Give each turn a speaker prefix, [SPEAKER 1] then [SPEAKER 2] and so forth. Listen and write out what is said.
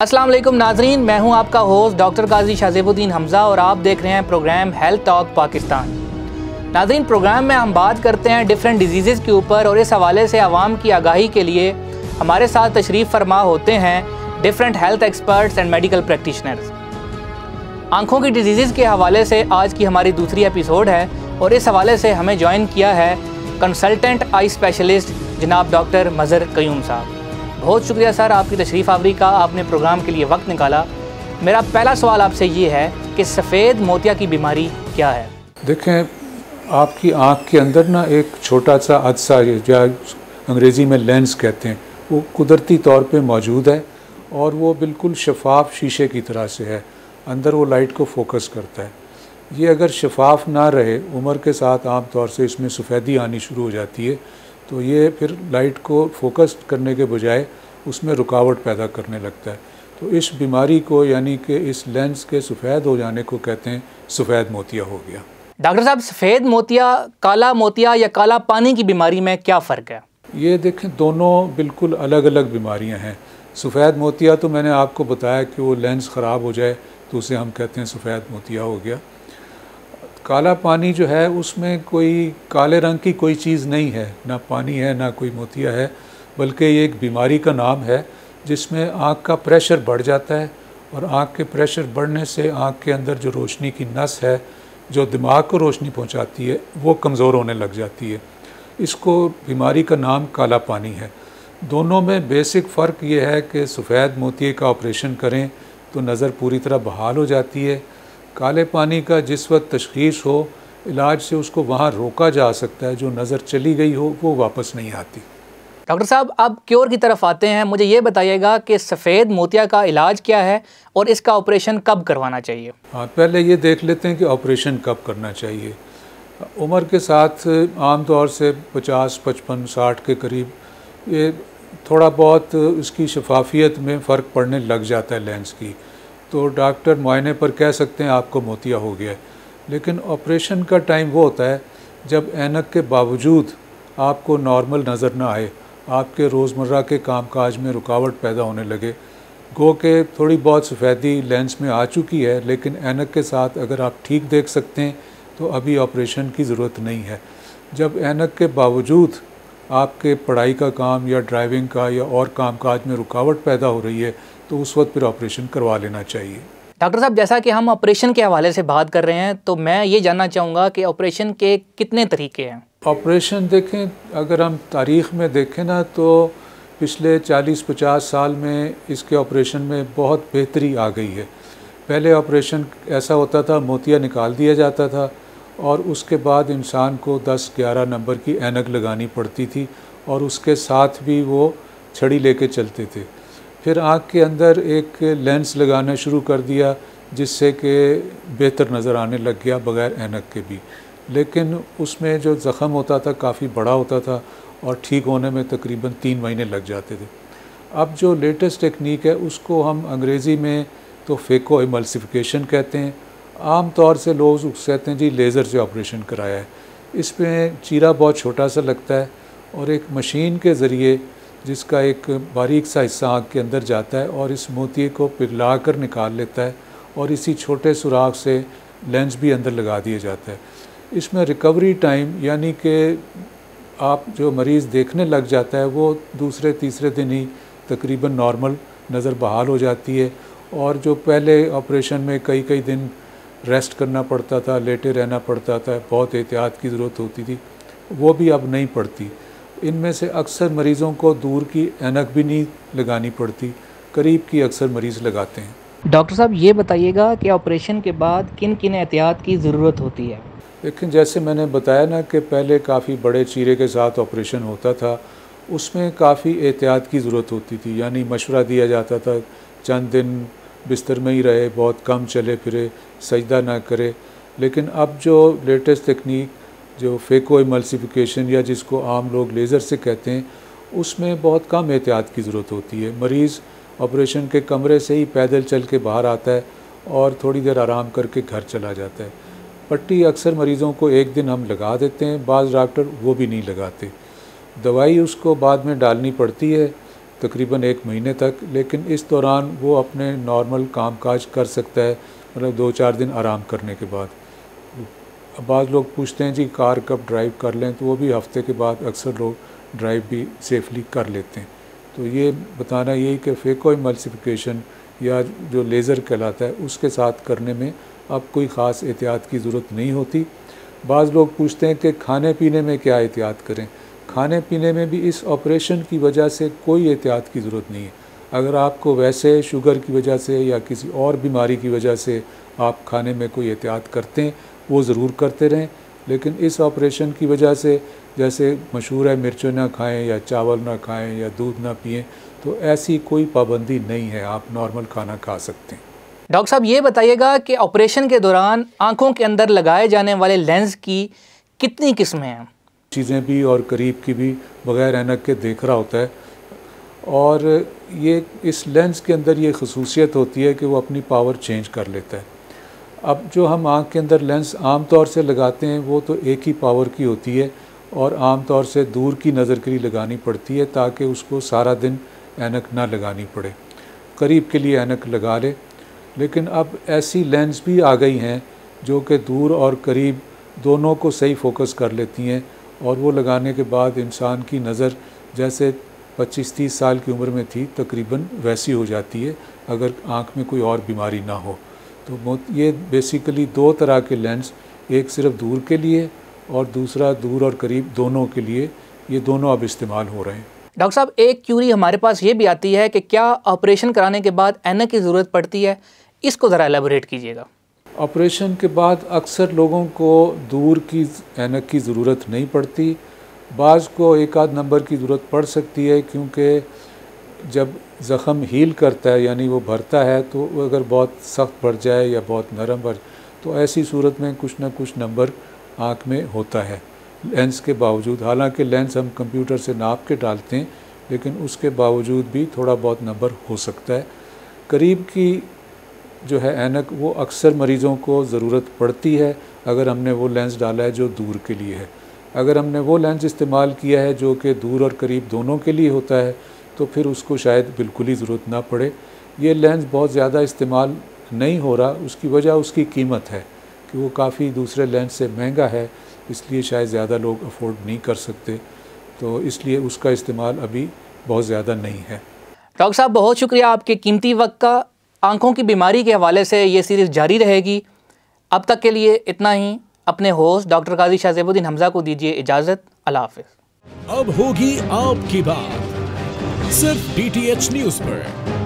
[SPEAKER 1] अस्सलाम वालेकुम नाजरीन, मैं हूं आपका होस्ट डॉक्टर काजी शाहज़ेबुद्दीन हमज़ा और आप देख रहे हैं प्रोग्राम हेल्थ टॉक पाकिस्तान। नाजरीन, प्रोग्राम में हम बात करते हैं डिफरेंट डिजीज़ के ऊपर और इस हवाले से आवाम की आगाही के लिए हमारे साथ तशरीफ़ फरमा होते हैं different health experts and medical practitioners. आँखों की डिजीज़ के हवाले से आज की हमारी दूसरी एपिसोड है और इस हवाले से हमें ज्वाइन किया है कंसल्टेंट आई स्पेशलिस्ट जनाब डॉक्टर मज़हर क़य्यूम साहब। बहुत शुक्रिया सर आपकी तशरीफ़ आवरी का, आपने प्रोग्राम के लिए वक्त निकाला। मेरा पहला सवाल आपसे ये है कि सफ़ेद मोतिया की बीमारी क्या है?
[SPEAKER 2] देखें, आपकी आँख के अंदर ना एक छोटा सा अदसा या अंग्रेज़ी में लेंस कहते हैं, वो कुदरती तौर पे मौजूद है और वो बिल्कुल शफाफ शीशे की तरह से है। अंदर वो लाइट को फोकस करता है। ये अगर शफाफ ना रहे, उम्र के साथ आम तौर से इसमें सफ़ेदी आनी शुरू हो जाती है, तो ये फिर लाइट को फोकस करने के बजाय उसमें रुकावट पैदा करने लगता है। तो इस बीमारी को, यानी कि इस लेंस के सफ़ेद हो जाने को कहते हैं सफ़ेद मोतिया हो गया।
[SPEAKER 1] डॉक्टर साहब, सफ़ेद मोतिया, काला मोतिया या काला पानी की बीमारी में क्या फ़र्क है?
[SPEAKER 2] ये देखें, दोनों बिल्कुल अलग अलग बीमारियां हैं। सफ़ेद मोतिया तो मैंने आपको बताया कि वो लेंस ख़राब हो जाए तो उसे हम कहते हैं सफ़ेद मोतिया हो गया। काला पानी जो है उसमें कोई काले रंग की कोई चीज़ नहीं है, ना पानी है ना कोई मोतिया है, बल्कि ये एक बीमारी का नाम है जिसमें आँख का प्रेशर बढ़ जाता है और आँख के प्रेशर बढ़ने से आँख के अंदर जो रोशनी की नस है जो दिमाग को रोशनी पहुँचाती है वो कमज़ोर होने लग जाती है। इसको बीमारी का नाम काला पानी है। दोनों में बेसिक फ़र्क ये है कि सफ़ेद मोतिये का ऑपरेशन करें तो नज़र पूरी तरह बहाल हो जाती है। काले पानी का जिस वक्त तशख़ीस हो, इलाज से उसको वहाँ रोका जा सकता है, जो नज़र चली गई हो वो वापस नहीं आती।
[SPEAKER 1] डॉक्टर साहब, अब क्योर की तरफ आते हैं। मुझे ये बताइएगा कि सफ़ेद मोतिया का इलाज क्या है और इसका ऑपरेशन कब करवाना चाहिए?
[SPEAKER 2] हाँ, पहले ये देख लेते हैं कि ऑपरेशन कब करना चाहिए। उम्र के साथ आम तौर से 50, 55, 60 के करीब ये थोड़ा बहुत इसकी शफाफियत में फ़र्क पड़ने लग जाता है लेंस की, तो डॉक्टर मुआयने पर कह सकते हैं आपको मोतिया हो गया है। लेकिन ऑपरेशन का टाइम वो होता है जब ऐनक के बावजूद आपको नॉर्मल नज़र ना आए, आपके रोज़मर्रा के कामकाज में रुकावट पैदा होने लगे। गो के थोड़ी बहुत सफ़ेदी लेंस में आ चुकी है, लेकिन ऐनक के साथ अगर आप ठीक देख सकते हैं तो अभी ऑपरेशन की ज़रूरत नहीं है। जब ऐनक के बावजूद आपके पढ़ाई का काम या ड्राइविंग का या और कामकाज में रुकावट पैदा हो रही है तो उस वक्त फिर ऑपरेशन करवा लेना चाहिए।
[SPEAKER 1] डॉक्टर साहब, जैसा कि हम ऑपरेशन के हवाले से बात कर रहे हैं तो मैं ये जानना चाहूँगा कि ऑपरेशन के कितने तरीके हैं?
[SPEAKER 2] ऑपरेशन देखें, अगर हम तारीख़ में देखें ना तो पिछले 40-50 साल में इसके ऑपरेशन में बहुत बेहतरी आ गई है। पहले ऑपरेशन ऐसा होता था, मोतिया निकाल दिया जाता था और उसके बाद इंसान को 10-11 नंबर की ऐनक लगानी पड़ती थी और उसके साथ भी वो छड़ी लेके चलते थे। फिर आँख के अंदर एक लेंस लगाना शुरू कर दिया जिससे कि बेहतर नज़र आने लग गया बग़ैर ऐनक के भी, लेकिन उसमें जो ज़ख़म होता था काफ़ी बड़ा होता था और ठीक होने में तकरीबन 3 महीने लग जाते थे। अब जो लेटेस्ट टेक्निक है उसको हम अंग्रेज़ी में तो फेको इमल्सिफिकेशन कहते हैं। आम तौर से लोग कहते हैं जी लेज़र से ऑपरेशन कराया है। इसमें चीरा बहुत छोटा सा लगता है और एक मशीन के ज़रिए जिसका एक बारीक सा हिस्सा आँख के अंदर जाता है और इस मोतिये को पिघला कर निकाल लेता है और इसी छोटे सुराख से लेंस भी अंदर लगा दिया जाता है। इसमें रिकवरी टाइम, यानी कि आप जो मरीज़ देखने लग जाता है वो दूसरे तीसरे दिन ही तकरीबन नॉर्मल नज़र बहाल हो जाती है और जो पहले ऑपरेशन में कई कई दिन रेस्ट करना पड़ता था, लेटे रहना पड़ता था, बहुत एहतियात की ज़रूरत होती थी, वो भी अब नहीं पड़ती। इनमें से अक्सर मरीज़ों को दूर की ऐनक भी नहीं लगानी पड़ती, करीब की अक्सर मरीज़ लगाते हैं।
[SPEAKER 1] डॉक्टर साहब, ये बताइएगा कि ऑपरेशन के बाद किन किन एहतियात की ज़रूरत होती है?
[SPEAKER 2] लेकिन जैसे मैंने बताया ना कि पहले काफ़ी बड़े चीरे के साथ ऑपरेशन होता था, उसमें काफ़ी एहतियात की ज़रूरत होती थी। यानी मशवरा दिया जाता था चंद दिन बिस्तर में ही रहे, बहुत कम चले फिरे, सजदा ना करे। लेकिन अब जो लेटेस्ट तकनीक जो फेको इमल्सिफिकेशन या जिसको आम लोग लेज़र से कहते हैं, उसमें बहुत कम एहतियात की ज़रूरत होती है। मरीज़ ऑपरेशन के कमरे से ही पैदल चल के बाहर आता है और थोड़ी देर आराम करके घर चला जाता है। पट्टी अक्सर मरीज़ों को एक दिन हम लगा देते हैं, बाज़ डॉक्टर वो भी नहीं लगाते। दवाई उसको बाद में डालनी पड़ती है तकरीबन 1 महीने तक, लेकिन इस दौरान वो अपने नॉर्मल कामकाज कर सकता है, मतलब 2-4 दिन आराम करने के बाद। बाज़ लोग पूछते हैं जी कार कब ड्राइव कर लें, तो वो भी हफ्ते के बाद अक्सर लोग ड्राइव भी सेफली कर लेते हैं। तो ये बताना यही कि फेको एमल्सिफिकेशन या जो लेज़र कहलाता है उसके साथ करने में अब कोई ख़ास एहतियात की ज़रूरत नहीं होती। बाज़ लोग पूछते हैं कि खाने पीने में क्या एहतियात करें। खाने पीने में भी इस ऑपरेशन की वजह से कोई एहतियात की ज़रूरत नहीं है। अगर आपको वैसे शुगर की वजह से या किसी और बीमारी की वजह से आप खाने में कोई एहतियात करते हैं, वो ज़रूर करते रहें, लेकिन इस ऑपरेशन की वजह से जैसे मशहूर है मिर्चें ना खाएं या चावल ना खाएं या दूध ना पिएं, तो ऐसी कोई पाबंदी नहीं है, आप नॉर्मल खाना खा सकते हैं।
[SPEAKER 1] डॉक्टर साहब ये बताइएगा कि ऑपरेशन के दौरान आंखों के अंदर लगाए जाने वाले लेंस की कितनी किस्में हैं?
[SPEAKER 2] चीज़ें भी और करीब की भी बग़ैर ऐनक के देख रहा होता है, और ये इस लेंस के अंदर ये खसूसियत होती है कि वो अपनी पावर चेंज कर लेता है। अब जो हम आँख के अंदर लेंस आम तौर से लगाते हैं वो तो एक ही पावर की होती है और आम तौर से दूर की नज़र के लिए लगानी पड़ती है ताकि उसको सारा दिन ऐनक ना लगानी पड़े, करीब के लिए ऐनक लगा ले। लेकिन अब ऐसी लेंस भी आ गई हैं जो कि दूर और करीब दोनों को सही फोकस कर लेती हैं, और वो लगाने के बाद इंसान की नज़र जैसे 25-30 साल की उम्र में थी तकरीबन वैसी हो जाती है अगर आँख में कोई और बीमारी ना हो। तो ये बेसिकली 2 तरह के लेंस, एक सिर्फ दूर के लिए और दूसरा दूर और करीब दोनों के लिए, ये दोनों अब इस्तेमाल हो रहे हैं।
[SPEAKER 1] डॉक्टर साहब एक क्यूरी हमारे पास ये भी आती है कि क्या ऑपरेशन कराने के बाद ऐनक की ज़रूरत पड़ती है, इसको ज़रा एलेबोरेट कीजिएगा।
[SPEAKER 2] ऑपरेशन के बाद अक्सर लोगों को दूर की ऐनक की ज़रूरत नहीं पड़ती, बाज़ को एक आध नंबर की ज़रूरत पड़ सकती है, क्योंकि जब ज़ख़म हील करता है यानी वो भरता है तो अगर बहुत सख्त भर जाए या बहुत नरम भर, तो ऐसी सूरत में कुछ ना कुछ नंबर आँख में होता है लेंस के बावजूद। हालांकि लेंस हम कंप्यूटर से नाप के डालते हैं, लेकिन उसके बावजूद भी थोड़ा बहुत नंबर हो सकता है। करीब की जो है ऐनक वो अक्सर मरीज़ों को ज़रूरत पड़ती है अगर हमने वो लेंस डाला है जो दूर के लिए है। अगर हमने वो लेंस इस्तेमाल किया है जो कि दूर और करीब दोनों के लिए होता है तो फिर उसको शायद बिल्कुल ही ज़रूरत ना पड़े। ये लेंस बहुत ज़्यादा इस्तेमाल नहीं हो रहा, उसकी वजह उसकी कीमत है कि वो काफ़ी दूसरे लेंस से महंगा है, इसलिए शायद ज़्यादा लोग अफोर्ड नहीं कर सकते, तो इसलिए उसका इस्तेमाल अभी बहुत ज़्यादा नहीं है।
[SPEAKER 1] डॉक्टर साहब बहुत शुक्रिया आपके कीमती वक्त का। आँखों की बीमारी के हवाले से ये सीरीज़ जारी रहेगी। अब तक के लिए इतना ही। अपने होस्ट डॉक्टर काजी शाहज़ेबुद्दीन हमज़ा को दीजिए इजाज़त। अल्लाह हाफ़िज़।
[SPEAKER 3] अब होगी आपकी बात सिर्फ DTH न्यूज़ पर।